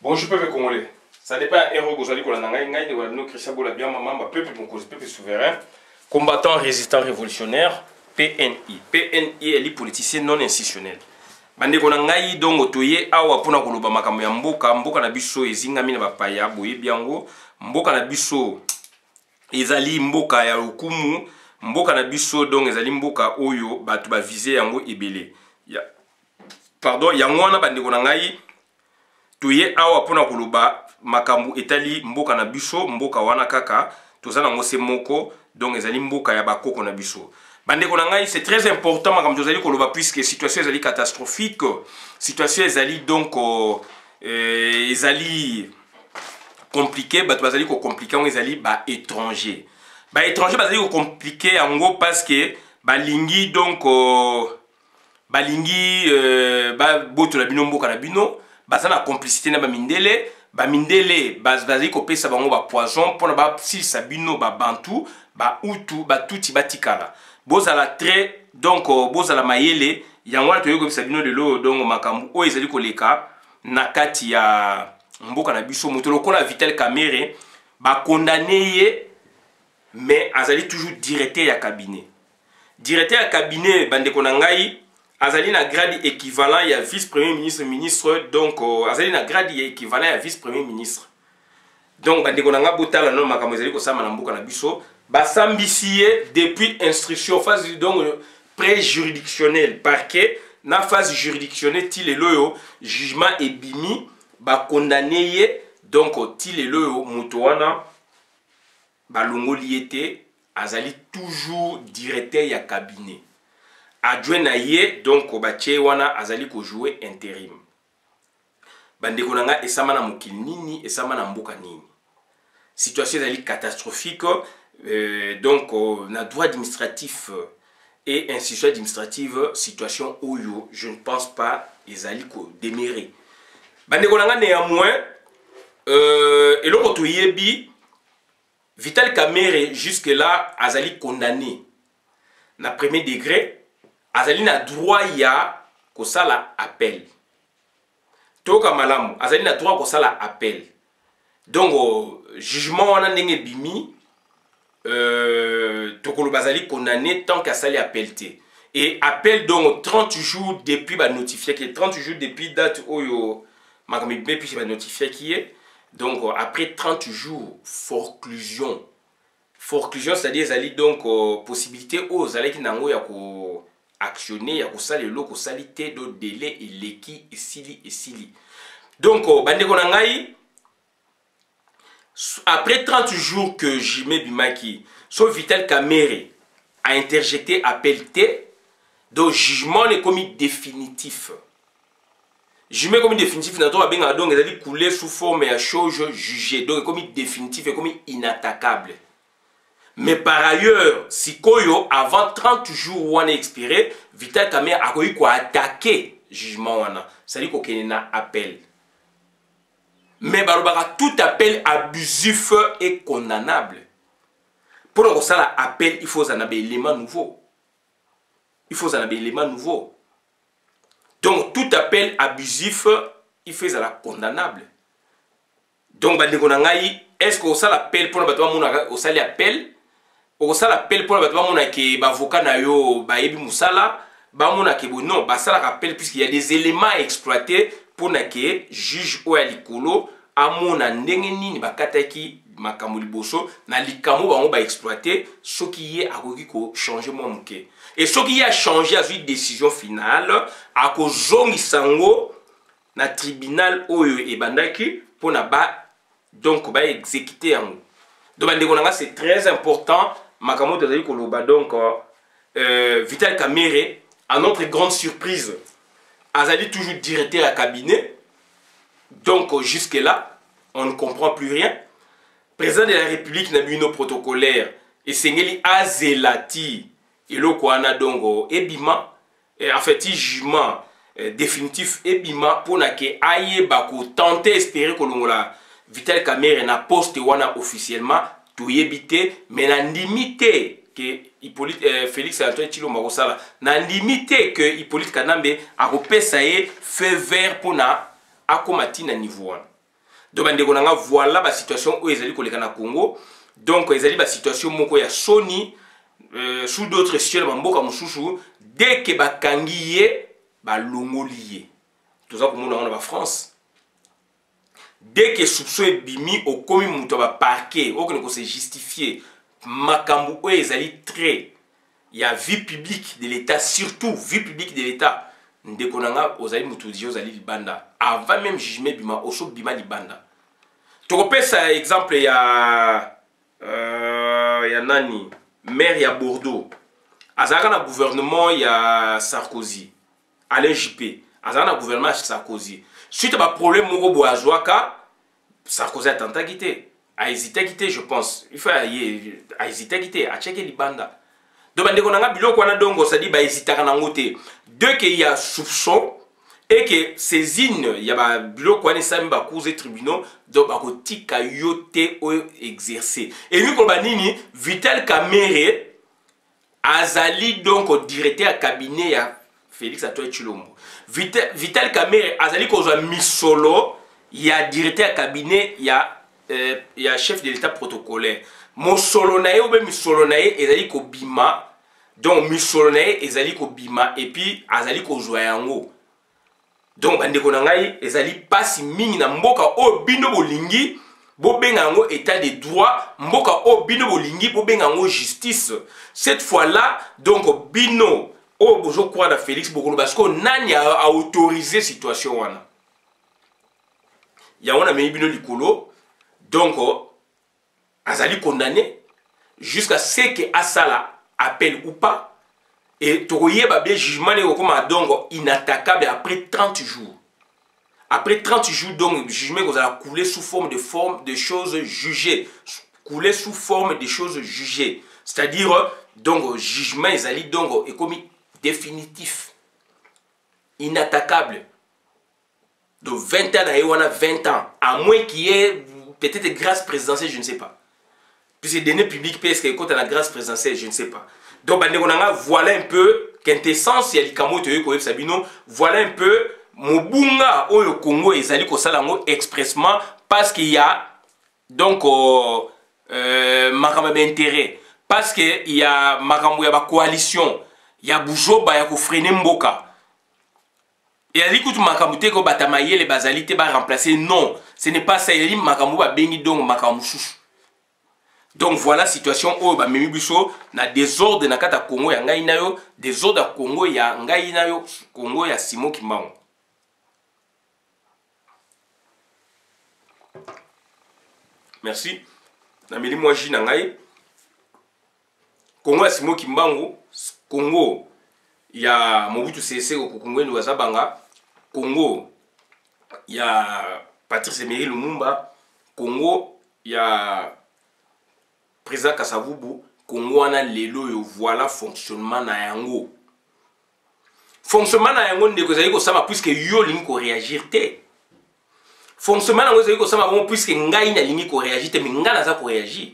Bonjour peuple congolais. Ça n'est pas un héros Gozali Kolananga, nous Christian Bola bien maman, peuple souverain, combattant résistant révolutionnaire, PNI. PNI est les politiciens non institutionnels. Bande konangai dongo toye awa pona koloba makambo ya mboka, mboka na biso ezingami na bapaya boye biango, mboka na biso ezali mboka ya lokumu, mboka na biso donc ezali mboka oyo batu ba viser yango ebele. Pardon, yango wana bande konangai toye awa pona koloba makambo etali mboka na biso, mboka wana kaka tozana ngose moko donc ezali mboka ya bakoko na biso. Bande konangai, c'est très important makambo tozali koloba puisque situation ezali catastrophique, situation ezali donc ezali compliqué, batu bazali ko compliqué on ezali ba étranger. Ba étranger bazali ko compliqué yango parce que balingi donc balingi ba boto la bino mboka na bino. Baza na complicité na bamindele, bamindele bazali kopesa bango ba poison pona ba si sabino ba bantu, ba utu, ba tuti batikala. Bozala très donc bozala mayele yango to yeko sabino lelo donc makambu o ezali koleka na kati ya mboka na biso moto lokola Vital Kamerhe ba condamné ye mais azali toujours directeur ya cabinet. Directeur ya cabinet bande konangai azali na grade équivalent ya vice-premier ministre, ministre, donc azali na grade équivalent ya vice-premier ministre. Donc bande konanga botala no makambo ezali kosama na mboka na biso, basambisi depuis instruction phase donc pré-juridictionnelle parquet na phase juridictionnelle ti lelo yo jugement ebimi ba condamné ye donc ti lelo yo muto wana balongoli ete azali toujours directeur ya cabinet. Adjoint na ye donc bache wana azali ko jouer intérim. Bande konanga esama na mokili nini, esama na mboka nini. Situation ezali catastrophique donc na droit administratif et institution administrative situation oyo je ne pense pas ezali ko démérer. Bande konanga néanmoins eloko toyebi Vital Kamerhe jusque là azali condamné na premier degré. Azali na droit ya kosala appel. Toka malamu, azali na droit kosala appel. Donc, jugement wana ndenge bimi, tokolo bazali condamné tant qu'à sali appel te. Et appel donc 30 jours depuis ba notifié qui est 30 jours depuis date oyo makami be puis ba notifié qui est. Donc après 30 jours forclusion. Forclusion c'est-à-dire zali donc possibilité aux zali ki nango ya ko actionner ya kosala eloko salité do délai eleki esili. Donc bande konangai après 30 jours que Jimé Bimaki so Vital Kamerhe a interjecté appel T, donc jugement est commis définitif. Jugement commis définitif na to benga donc ezali couler sous forme ya chose jugée, donc commis définitif et commis inattaquable. Mais par ailleurs, si Koyo, avant 30 jours où on est expiré, Vital Kamerhe a eu quoi attaquer jugement. C'est-à-dire qu'il y a un appel. Mais tout appel abusif est condamnable. Pour que ça appel, il faut un élément nouveau. Il faut un élément nouveau. Donc tout appel abusif, il fait ça condamnable. Donc, est-ce que ça l'appel pour le appel? Au sala appel pour la que bavoka na yo ba yebi musala ba mona ke non ba sala rappel puisqu'il y a des éléments à exploiter pour na que juge o ya likolo amona ndenge nini bakataki makambo liboso na likamo bango ba exploiter ce qui est akoki ko changer mo muke et ce qui a changé à une décision finale a ko zongi sango na tribunal oyo e bandaki pour na ba donc ba exécuter yango. Donc c'est très important. Makamo tozali koloba donc Vital Kamerhe, à notre grande surprise, azali toujours directeur à cabinet. Donc jusque là, on ne comprend plus rien. Président de la République n'a eu nos protocolaires et sengeli azelati eloko wana donc ebima en fait jugement définitif ebima pour na ke aye bako tenter espérer kolongola Vital Kamerhe na poste wana officiellement tout yébité mais na limité que Félix Antoine Tshilombo Makosala na limité que Hippolyte Kanambe a repésaye fait vert pour na akomati na niveau 1. Donc bandeko nanga voilà la situation où ezali koleka na Congo. Donc ezali ba situation moko ya Sony sous d'autres cieux mboka mususu dès que bakangi ye ba longoli. Tout ça comme on a ba France. Dès que soupçon est bimi au komi muto ba parquet, au que se justifier makambu o ezali très il y a vie publique de l'État, surtout vie publique de l'État. Ndekonanga ozali mutudio ozali libanda avant même jugement bima oso bima libanda. Tu repères ça exemple il y a nani maire ya Bordeaux. Azaka na gouvernement il y a Sarkozy. Alain Juppé. Azaka na gouvernement Sarkozy. Suite à un problème moko boazwaka Sarkozy a tenté quitter. A hésité à quitter je pense. Il faut a hésité à quitter, a checker libanda. Donc, on a biloko wana dongo ça dit ba hésitaka na ngote. Dès qu'il y a soupçon et que saisine, il y a biloko wana ça ba cause tribunaux donc ba kotika yote o exercer. Et nous ko nini Vital Kamerhe azali donc directeur à cabinet ya Félix Antoine Tshilombo. Vital Kamerhe azali kozwa misolo ya directeur à cabinet ya chef de l'état protocolaire. Mosolo na ye ou bien misolo na ye ezali ko bima donc misolo na ye ezali ko bima et puis azali ko zwa yango donc bandeko na ngai ezali pasi mingi na mboka o bino bolingi bo benga yango état de droit mboka o bino bolingi bo benga yango justice cette fois là donc bino o bozo croire na Félix Bokolo parce que nani a autorisé situation wana ya wana me bino likolo donc azali condamné jusqu'à ce que Asala appelle ou pas et Togoye Babé jugement est comme donc inattaquable après 30 jours. Après 30 jours donc le jugement vous allez couler sous forme de choses jugées, couler sous forme de choses jugées. C'est-à-dire donc jugement ezali donc est comme définitif, inattaquable. De 20 ans à Ewana 20 ans à moins qu'il y ait peut-être grâce présidentielle, je ne sais pas. Puisque les données publiques, parce que quand on a grâce présidentielle, je ne sais pas. Donc, voilà un peu quintessence, voilà un peu Mobunga au Congo et Zali Kosalango expressement parce qu'il y a donc Makambo d'intérêt, parce qu'il y a Makambo ya coalition, il y a Boujoba ya ko freiner Mboka. Et à l'écoute Makambo te ko batamaye les basalités ba remplacer non, ce n'est pas ça il Makambo ba bengi donc Makambo chouchou. Donc voilà situation où ba memi biso na désordre na kata Congo ya ngai nayo, désordre à Congo ya ngai nayo, Congo ya Simon Kimbangu. Merci. Na meli moi ji na ngai. Congo ya Simon Kimbangu, Congo ya Mobutu Sese ko Congo ndo Zabanga, Congo ya Patrice Emery Lumumba, Congo ya président Kasavubu, Congo wana lelo yo voilà fonctionnement na yango. Fonctionnement na yango ndeko zali ko sama puisque yo lingi ko réagir te. Fonctionnement na yango zali ko sama bon puisque ngai na lingi ko réagir te mais nga na za ko réagir.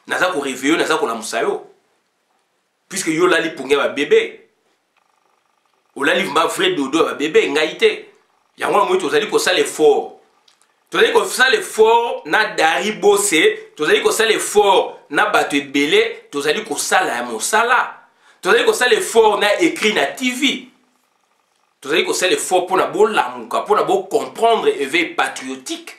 Na za ko réveiller, na za ko lamusa yo. Puisque yo la li punga ba bébé. O la li ma vrai dodo ba bébé ngai te. Yango mo to zali ko sala effort. Tu as dit que ça l'effort na dari bossé, tu as dit que ça l'effort na battu belé, tu as dit que ça la mosala. Tu as dit que ça l'effort na écrit na TV. Tu as dit que ça l'effort pour na bon lamuka, pour na bon comprendre éveil patriotique.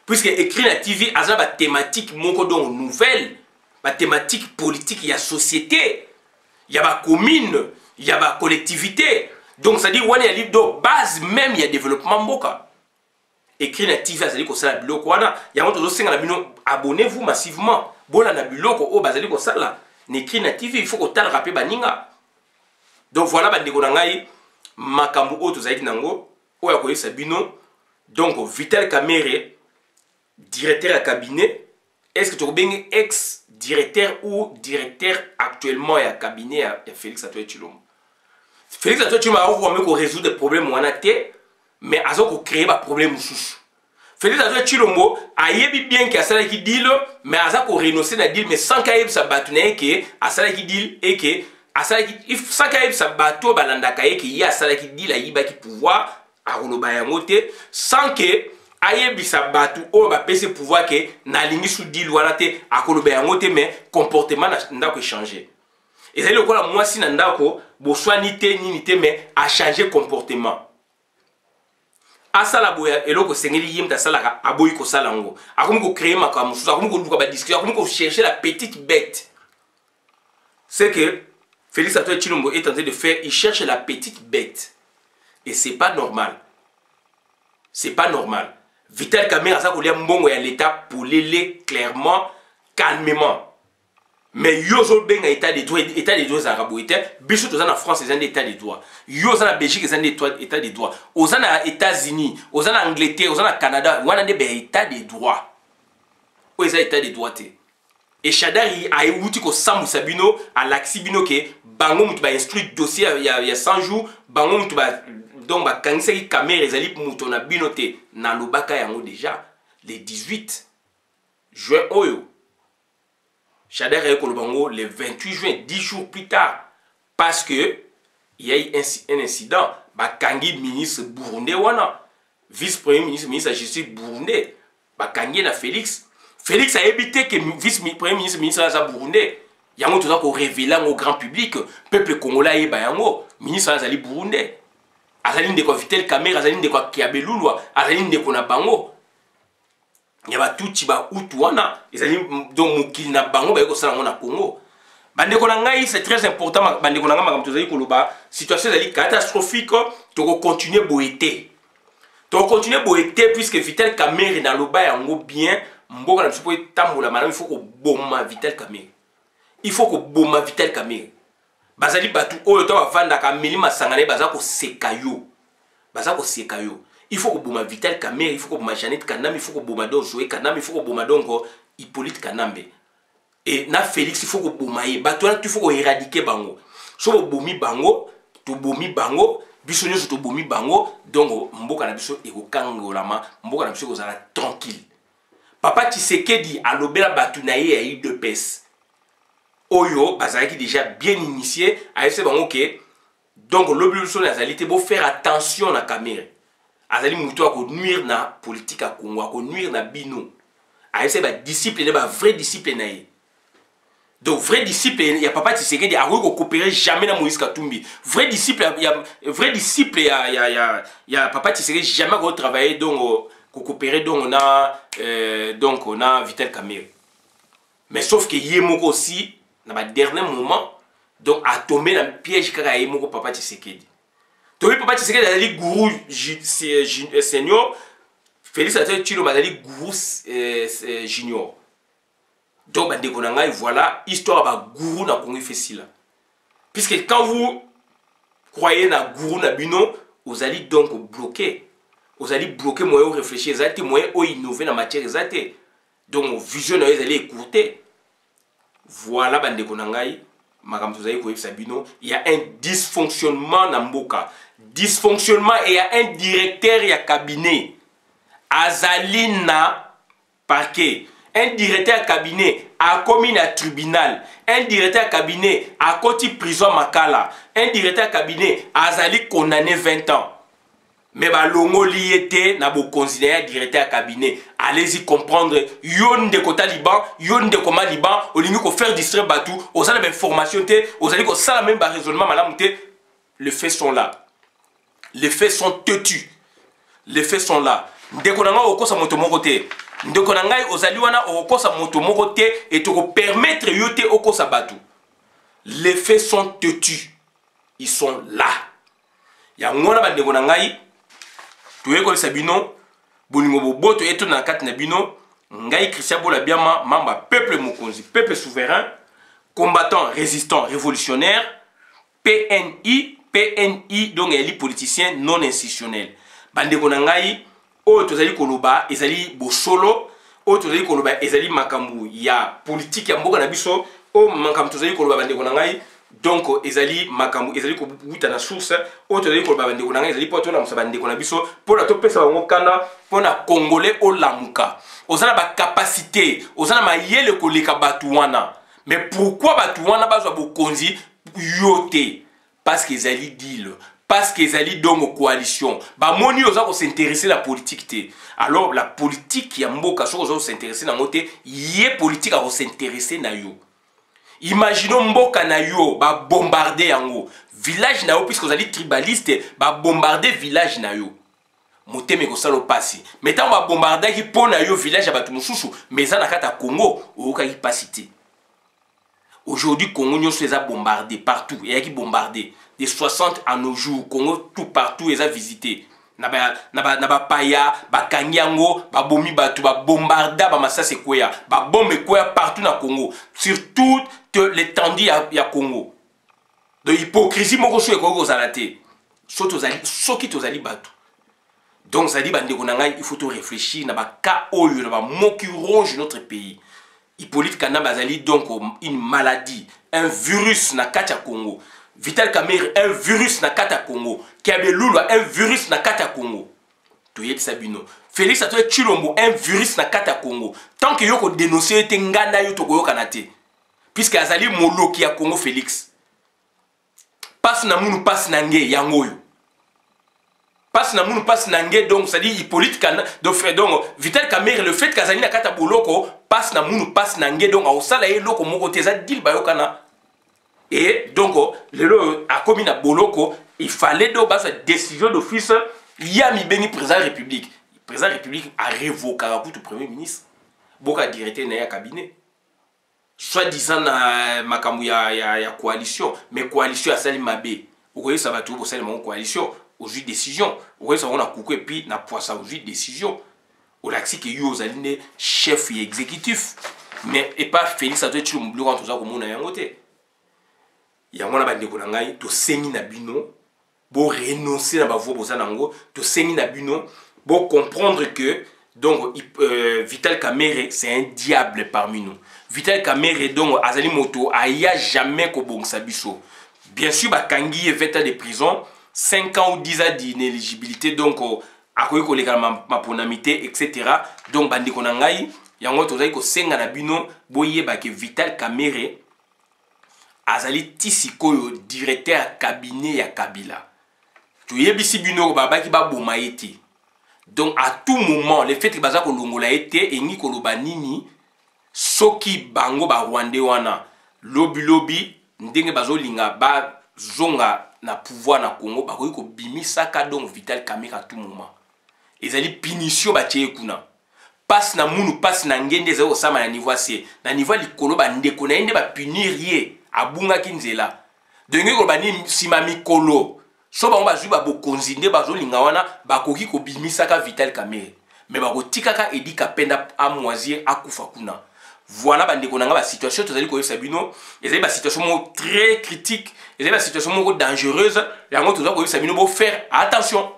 Puisque écrit na TV a ba thématique moko donc nouvelle, ba thématique politique il y a société, il y a ba commune, il y a ba collectivité. Donc ça dit on y a livre de base même il y a développement mboka. Écrit na TV azali ko sala biloko wana yango tozo senga na bino abonnez-vous massivement bola na biloko o bazali ko sala na écrit na TV il faut ko tala rappeler baninga donc voilà bandeko na ngai makambo o tozali nango o ya ko yesa bino donc Vital Kamerhe directeur à cabinet est-ce que tu bengi ex directeur ou directeur actuellement ya cabinet ya Félix Antoine Tshilombo. Félix Antoine Tshilombo a ko résoudre des problèmes wana te. Mais à ce qu'on crée des problèmes sous. Félix Antoine Tshilombo a yebi bien qu'il y a ça qui dit mais à ça qu'on renonce à dire mais sans qu'il y ait ça batune que à ça qui dit et que à ça qui sans qu'il y ait ça bateau balanda kaye qu'il y a ça qui dit la yiba qui pouvoir à roloba yangote sans que ayebisa batu o ba pese pouvoir que na lingi sous deal wana te akoloba yango te mais comportement ndako changer. Et c'est le quoi moi si ndako bo swani te nini te mais a changer comportement. Asala boya eloko sengeli yimta salaka aboyi ko salango. Akomi ko créer makambo mususu, akomi ko luka ba discussion, akomi ko chercher la petite bête. C'est que Félix Antoine Tshilombo est en train de faire, il cherche la petite bête. Et c'est pas normal. C'est pas normal. Vital Kamerhe a ça kolia mbongo ya l'état pour l'aider clairement, calmement. Mais yozo benga état de droit arabo était, biso tozana France ils ont état de droit. Yozo na Belgique ils ont état de droit. Ozana États-Unis, ozana Angleterre, ozana Canada, wana de état de droit. Ou ils ont état de droit. Et Shadari a outi ko sambu sabino à l'axibino que bango mutu ba instruit dossier il y a 100 jours, bango mutu ba donc ba kangisa ki Kamerhe ezali mutu na binote na lobaka yango déjà le 18 juin oyo. Shadari a kolobango le 28 juin 10 jours plus tard parce que il y a eu un incident ba kangi ministre burundais wana vice-premier ministre de la justice burundais ba kangi na Félix a évité que vice-premier ministre de Burundais, yango tout ça qu'on révèle au grand public, peuple congolais et bayango, ministre azali Burundais, azali ndeko Vital Kamerhe, azali ndeko Kiabelulwa, azali ndeko na bango. Yaba tuti ba utuana, azali donc mukili na bango ba yeko sala na Congo. Bandeko na ngai c'est très important, bandeko na ngai makam tozali koloba, situation ezali catastrophique, to continuer boité. To continuer boité puisque Vital Kamerhe na loba yango bien. Mboka na biso tambola malamu, il faut que boma Vital Kamerhe. Il faut que boma Vital Kamerhe. Bazali batu oyo to bavanda ka milima sangane baza ko sekayo. Baza ko sekayo. Il faut que boma Vital Kamerhe, il faut que boma Jeannette Kanambe, il faut que boma donc Zoé Kanambe, il faut que boma donc Hippolyte Kanambe. Et na Félix il faut que boma ye. Batu il faut que éradiquer bango. So bomi bango, to bomi bango, biso nyoso to bomi bango, donc mboka na biso ekokangolama, mboka na biso kozala tranquille. Papa Tshisekedi a lobela batunaye ya UDPS. Oyo, bazalaki déjà bien initié. A ese bango ke. Donc, l'obligation nazali te bo faire attention na Kamerhe. Azali muto a ko nuire na politique à Congo, a ko nuire na bino. A ese ba discipline, ba vrai discipline na ye. Donc, vrai disciple, il y a Papa Tshisekedi a ko coopérer jamais na Moïse Katumbi. Vrai disciple, il y a Papa Tshisekedi jamais ko travailler donc coopérer donc on a Vital Kamerhe. Mais sauf que Yemoko aussi dans le dernier moment donc a tombé dans le piège kaka Yemoko Papa Tshisekedi. Donc Papa Tshisekedi a dit gourou senior, Félix Antoine Tshilombo a dit gourou junior. Donc voilà histoire ba gourou na Congo facile. Puisque quand vous croyez na gourou na bino, vous allez donc bloquer. Vous allez bloquer moyen réfléchir, vous allez moyen innover dans la matière exacte. Donc vision vous allez écouter. Voilà bandeko nangai, makam tozali ko sabino, il y a un dysfonctionnement na mboka. Dysfonctionnement et il y a un directeur ya cabinet. Azalina parquet. Un directeur cabinet a commis un tribunal. Un directeur cabinet a côté prison Makala. Un directeur cabinet a azali condamné 20 ans. Mais ba longo liété na bo considérer directeur cabinet. Allez-y comprendre. Yon de kota Liban, yon de koma Liban, au lieu de faire distraire Batou, aux allez information te, aux allez ça la même raisonnement madame te. Les faits sont là. Les faits sont têtus. Les faits sont là. Ndekonanga okosa moto moko te. Ndekonanga ozali wana okosa moto moko te et te permettre yote okosa Batou. Les faits sont têtus. Ils sont là. Ya ngona ba ndekonanga Touye ko sabino bolingo boboto eto na kati na bino ngai Christian Bola Biama mamba peuple mokonzi peuple souverain combattant résistant révolutionnaire PNI donc eli politicien non institutionnel bandeko na ngai o tozali koloba ezali bosolo o tozali koloba ezali makambu ya politique ya mboka na biso o makambu tozali koloba bandeko na ngai. Donc ezali makambu ezali ko buta na source auto ezali ko bandeko na ngai ezali poto na musabandeko na biso pour la topesa bango kana pour na congolais o lamuka ozana ba capacité ozana mayele ko leka batu wana. Mais pourquoi batu wana bazwa bokonzi yote parce que ezali deal parce qu'ils allaient dans une coalition. Bah, moni osa s'intéresser à la politique. Alors, la politique, y a mboka so s'intéresser à moté, y politique à s'intéresser na yo. Imaginons mboka na yo, ba bombarder yango. Village na yo, puisque vous allez tribaliste, ba bombarder village na yo. Moté me kosalo pasi. Mais tant ba bombarder qui pon na yo village à batu mususu, mais ça na kata Congo, oka ki pasité. Aujourd'hui, Congo nous les a bombardés partout. Il y a qui bombardé. Des 60 à nos jours, Congo tout partout les a visité. Naba paya, ba kanyango, ba bomi batu, ba bombarda, ba massa sequoia, ba bombe quoi partout dans Congo. Sur toute l'étendue ya Congo. De hypocrisie, mon gosse est Congo zalate. Soki tozali batu. Donc ça dit il faut tout réfléchir. Naba KO, naba mot qui ronge notre pays. Hippolyte Kana Bazali donc une maladie, un virus na kata Congo. Vital Kamerhe un virus na kata Congo. Kiabelula un virus na kata Congo. Toyet Sabino. Félix Atoye Chilombo un virus na kata Congo. Tant que yoko dénoncer te nganda yo tokoyo kanate. Puisque azali moloki ya Congo Félix. Passe na munu passe na nge yangoyo. Passe na munu passe na nge donc ça dit Hippolyte Kana donc Vital Kamerhe le fait qu'azali na kata boloko passe na munu passe na nge donc au sala ye loko moko teza dil bayokana. Et donc le a commis na boloko il fallait donc basa décision d'office yami beni président de la République. Le président de la République a révoqué pour le premier ministre. Boka directeur na ya cabinet. Soit disant na makambu ya coalition, mais coalition a sali mabe. Vous voyez ça va tout pour sali mon coalition aujourd'hui décision. Vous voyez ça on a coucou et puis na poissa aujourd'hui décision. Au laxi que yo zaline chef exécutif mais et pas Félix Atoye Tshilombo quand tout ça comme on a yangoté yango na bandeko na ngai to sengi na bino bo renoncer na ba voix boza nango to sengi na bino bo comprendre que donc Vital Kamerhe c'est un diable parmi nous. Vital Kamerhe donc azali moto aya jamais ko bongsa biso. Bien sûr ba kangi 20 ans de prison, 5 ans ou 10 ans d'inéligibilité donc akoyi koleka ma ponamité etc. Donc bandeko na ngai yango tozali ko senga na bino boyeba ke Vital Kamerhe azali tisikoyo directeur cabinet ya Kabila. Toyebisi bino babaki ba boma ete. Donc à tout moment le fait que baza ko longola ete engi koloba nini soki bango ba Rwandais wana lobi ndenge bazolinga ba zonga na pouvoir na Congo bakoyi ko bimisaka donc Vital Kamerhe à tout moment. Ezali punition batie kuna. Passe na munu passe na ngende za osama na niveau assez. Na niveau likolo ba ndeko na ende ba punir ye abunga kinzela. Denge ko ba ni sima mikolo. So ba bazui ba bokonzi nde bazolinga wana bakoki ko bimisaka Vital Kamerhe. Mais ba kotikaka Edi Kapenda amwazier akufa kuna. Voilà ba ndeko na nga ba situation tozali ko yebisa bino, ezali ba situation très critique, ezali ba situation dangereuse, yango tozali ko yebisa bino bo faire attention.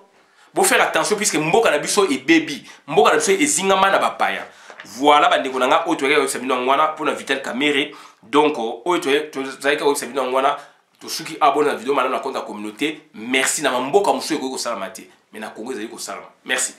Faut faire attention puisque mboka na biso et baby mboka na biso ezingama na bapaya. Voilà bandeko nanga oyo toyeka sabino ngwana pour na Vital Kamerhe. Donc oyo toyeka sabino ngwana to suki abonne na vidéo malana na compte la communauté. Merci na mboka muso eko ko salama te mais na Congo ezali ko salama. Merci.